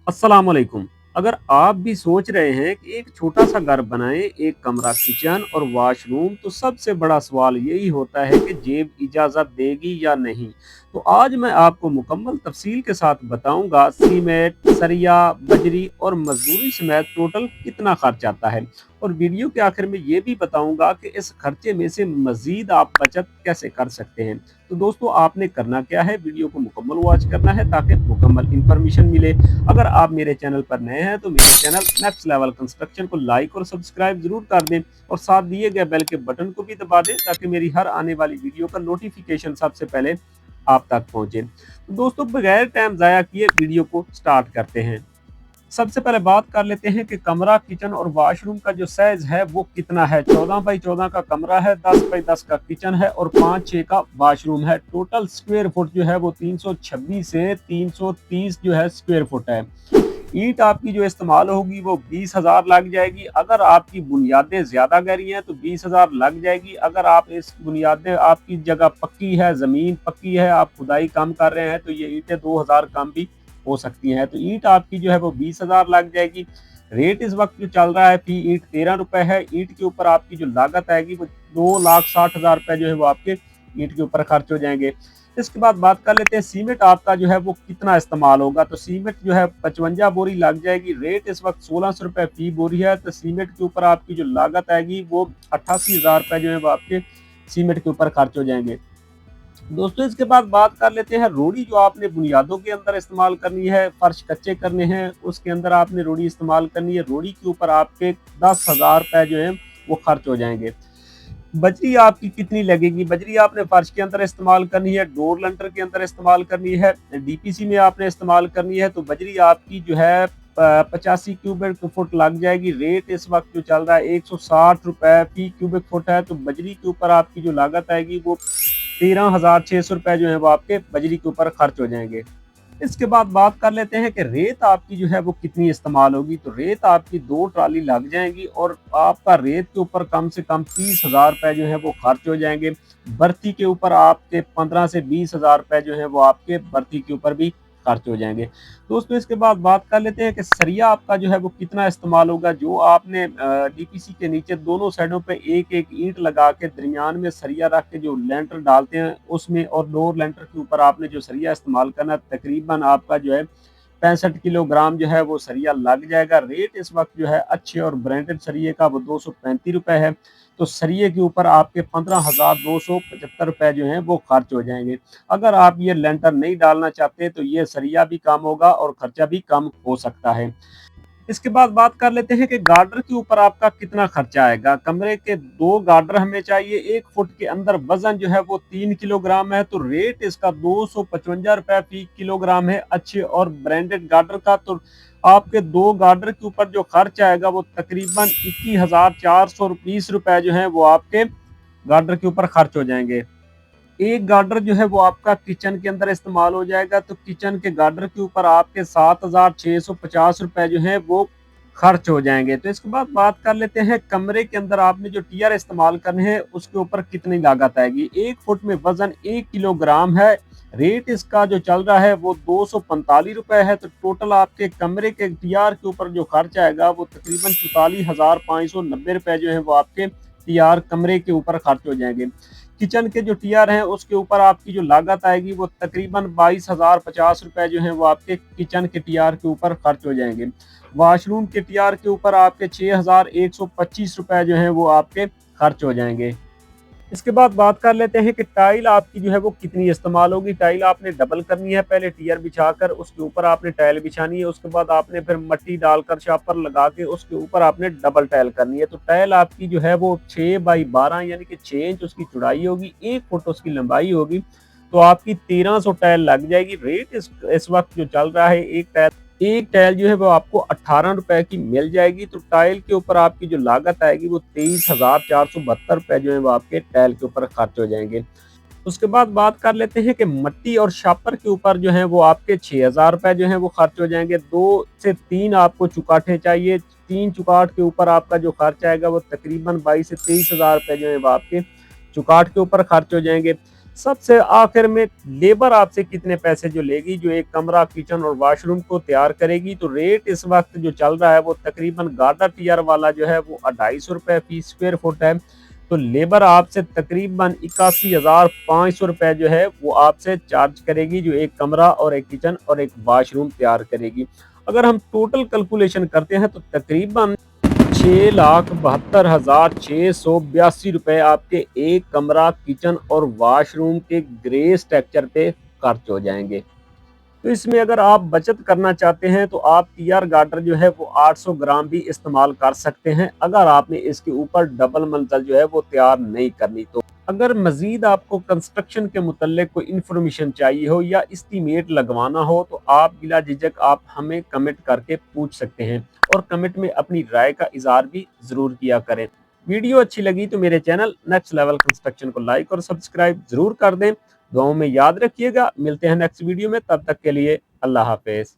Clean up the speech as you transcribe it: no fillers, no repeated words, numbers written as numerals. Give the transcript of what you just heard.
अस्सलाम वालेकुम। अगर आप भी सोच रहे हैं कि एक छोटा सा घर बनाएं, एक कमरा किचन और वॉशरूम, तो सबसे बड़ा सवाल यही होता है कि जेब इजाज़त देगी या नहीं। तो आज मैं आपको मुकम्मल तफसील के साथ बताऊंगा सीमेंट, सरिया, बजरी और मजदूरी समेत टोटल कितना खर्च आता है। और वीडियो के आखिर में ये भी बताऊंगा कि इस खर्चे में से मजीद आप बचत कैसे कर सकते हैं। तो दोस्तों, आपने करना क्या है, वीडियो को मुकम्मल वॉच करना है ताकि मुकम्मल इंफॉर्मेशन मिले। अगर आप मेरे चैनल पर नए हैं तो मेरे चैनल नेक्स्ट लेवल कंस्ट्रक्शन को लाइक और सब्सक्राइब जरूर कर दें और साथ दिए गए बेल के बटन को भी दबा दें ताकि मेरी हर आने वाली वीडियो का नोटिफिकेशन सबसे पहले आप तक पहुंचे। तो दोस्तों, बगैर टाइम ज़ाया किए वीडियो को स्टार्ट करते हैं। सबसे पहले बात कर लेते हैं कि कमरा, किचन और वॉशरूम का जो साइज है वो कितना है। 14 बाई 14 का कमरा है, 10 बाई 10 का किचन है और 5-6 का वॉशरूम है। टोटल स्क्वायर फुट जो है वो 326 से 330 जो है स्क्वायर फुट है। ईंट आपकी जो इस्तेमाल होगी वो 20,000 लग जाएगी। अगर आपकी बुनियादें ज़्यादा गहरी हैं तो 20,000 लग जाएगी। अगर आप इस बुनियादें, आपकी जगह पक्की है, ज़मीन पक्की है, आप खुदाई कम कर रहे हैं तो ये ईंटें 2,000 कम भी हो सकती हैं। तो ईंट आपकी जो है वो 20,000 लग जाएगी। रेट इस वक्त जो चल रहा है फी ईंट 13 रुपए है। ईंट के ऊपर आपकी जो लागत आएगी वो 2,60,000 रुपए जो है वो आपके ईंट के ऊपर खर्च हो जाएंगे। इसके बाद बात कर लेते हैं सीमेंट आपका जो है वो कितना इस्तेमाल होगा। तो सीमेंट जो है 55 बोरी लग जाएगी। रेट इस वक्त 1600 रुपए फी बोरी है। तो सीमेंट के ऊपर आपकी जो लागत आएगी वो 88,000 रुपए जो है वो आपके सीमेंट के ऊपर खर्च हो जाएंगे। दोस्तों, इसके बाद बात कर लेते हैं रोड़ी जो आपने बुनियादों के अंदर इस्तेमाल करनी है, फर्श कच्चे करने हैं उसके अंदर आपने रोड़ी इस्तेमाल करनी है। रोड़ी के ऊपर आपके 10,000 रुपए जो है वो खर्च हो जाएंगे। बजरी आपकी कितनी लगेगी? बजरी आपने फर्श के अंदर इस्तेमाल करनी है, डोर लंटर के अंदर इस्तेमाल करनी है, डीपीसी में आपने इस्तेमाल करनी है। तो बजरी आपकी जो है 85 क्यूबिक फुट लग जाएगी। रेट इस वक्त जो चल रहा है 160 रुपए फी क्यूबिक फुट है। तो बजरी के ऊपर आपकी जो लागत आएगी वो 13,600 रुपए जो है वो आपके बजरी के ऊपर खर्च हो जाएंगे। इसके बाद बात कर लेते हैं कि रेत आपकी जो है वो कितनी इस्तेमाल होगी। तो रेत आपकी 2 ट्राली लग जाएंगी और आपका रेत के ऊपर कम से कम 30,000 रुपए जो है वो खर्च हो जाएंगे। बर्ती के ऊपर आपके 15 से 20,000 रुपए जो है वो आपके बर्ती के ऊपर भी खर्च हो जाएंगे। दोस्तों, इसके बाद बात कर लेते हैं कि सरिया आपका जो है वो कितना इस्तेमाल होगा। जो आपने डीपीसी के नीचे दोनों साइडों पे एक एक ईंट लगा के दरमियान में सरिया रख के जो लेंटर डालते हैं उसमें, और डोर लेंटर के ऊपर आपने जो सरिया इस्तेमाल करना है, तकरीबन आपका जो है 65 किलोग्राम जो है वो सरिया लग जाएगा। रेट इस वक्त जो है अच्छे और ब्रांडेड सरिये का वो 235 रुपए है। तो सरिये के ऊपर आपके 15,275 रुपए जो हैं वो खर्च हो जाएंगे। अगर आप ये लेंटर नहीं डालना चाहते तो ये सरिया भी कम होगा और खर्चा भी कम हो सकता है। इसके बाद बात कर लेते हैं कि गार्डर के ऊपर आपका कितना खर्चा आएगा। कमरे के 2 गार्डर हमें चाहिए। 1 फुट के अंदर वजन जो है वो 3 किलोग्राम है। तो रेट इसका 255 रुपए फी किलोग्राम है अच्छे और ब्रांडेड गार्डर का। तो आपके 2 गार्डर के ऊपर जो खर्च आएगा वो तकरीबन 21,420 रुपए जो है वो आपके गार्डर के ऊपर खर्च हो जाएंगे। एक गार्डर जो है वो आपका किचन के अंदर इस्तेमाल हो जाएगा। तो किचन के गार्डर के ऊपर आपके 7,650 रुपए जो है वो खर्च हो जाएंगे। तो इसके बाद बात कर लेते हैं कमरे के अंदर आपने जो टीआर इस्तेमाल करने हैं उसके ऊपर कितनी लागत आएगी। 1 फुट में वजन 1 किलोग्राम है। रेट इसका जो चल रहा है वो 245 रुपए है। तो टोटल आपके कमरे के टीआर के ऊपर जो खर्च आएगा वो तकरीबन 44,590 रुपए जो है वो आपके टीआर कमरे के ऊपर खर्च हो जाएंगे। किचन के जो टीआर हैं उसके ऊपर आपकी जो लागत आएगी वो तकरीबन 22,050 रुपए जो है वो आपके किचन के टीआर के ऊपर खर्च हो जाएंगे। वॉशरूम के टीआर के ऊपर आपके 6,125 रुपए जो है वो आपके खर्च हो जाएंगे। इसके बाद बात कर लेते हैं कि टाइल आपकी जो है वो कितनी इस्तेमाल होगी। टाइल आपने डबल करनी है, पहले टीयर बिछाकर उसके ऊपर आपने टाइल बिछानी है, उसके बाद आपने फिर मट्टी डालकर शापर लगा के उसके ऊपर आपने डबल टाइल करनी है। तो टाइल आपकी जो है वो 6 बाई 12 यानी कि 6 इंच उसकी चौड़ाई होगी, 1 फुट उसकी लंबाई होगी। तो आपकी 1300 टाइल लग जाएगी। रेट इस वक्त जो चल रहा है, एक टाइल जो है वो आपको 18 रुपए की मिल जाएगी। तो टाइल के ऊपर आपकी जो लागत आएगी वो 23,472 रुपए जो है वो आपके टाइल के ऊपर खर्च हो जाएंगे। उसके बाद बात कर लेते हैं कि मट्टी और शापर के ऊपर जो है वो आपके 6,000 रुपए जो है वो खर्च हो जाएंगे। 2 से 3 आपको चुकाठे चाहिए। 3 चुकाट के ऊपर आपका जो खर्च आएगा वो तकरीबन 22 से 23,000 रुपए जो है वो आपके चुकाट के ऊपर खर्च हो जाएंगे। सबसे आखिर में लेबर आपसे कितने पैसे जो लेगी, जो एक कमरा, किचन और वॉशरूम को तैयार करेगी, तो रेट इस वक्त जो चल रहा है वो तकरीबन गार्डन टियर वाला जो है वो 250 रुपए फी स्क्वायर फुट है। तो लेबर आपसे तकरीबन 81,500 रुपए जो है वो आपसे चार्ज करेगी, जो एक कमरा और एक किचन और एक वॉशरूम तैयार करेगी। अगर हम टोटल कैलकुलेशन करते हैं तो तकरीबन 6,72,682 रुपए आपके एक कमरा, किचन और वॉशरूम के ग्रे स्ट्रक्चर पे खर्च हो जाएंगे। तो इसमें अगर आप बचत करना चाहते हैं तो आप टीआर गार्डर जो है वो 800 ग्राम भी इस्तेमाल कर सकते हैं, अगर आपने इसके ऊपर डबल मंजिल जो है वो तैयार नहीं करनी। तो अगर मजीद आपको कंस्ट्रक्शन के मुतल्लिक कोई इन्फॉर्मेशन चाहिए हो या इस्टीमेट लगवाना हो तो आप बिला झिझक आप हमें कमेंट करके पूछ सकते हैं, और कमेंट में अपनी राय का इजहार भी जरूर किया करें। वीडियो अच्छी लगी तो मेरे चैनल नेक्स्ट लेवल कंस्ट्रक्शन को लाइक और सब्सक्राइब जरूर कर दें। दुआओं में याद रखिएगा। मिलते हैं नेक्स्ट वीडियो में, तब तक के लिए अल्लाह हाफिज।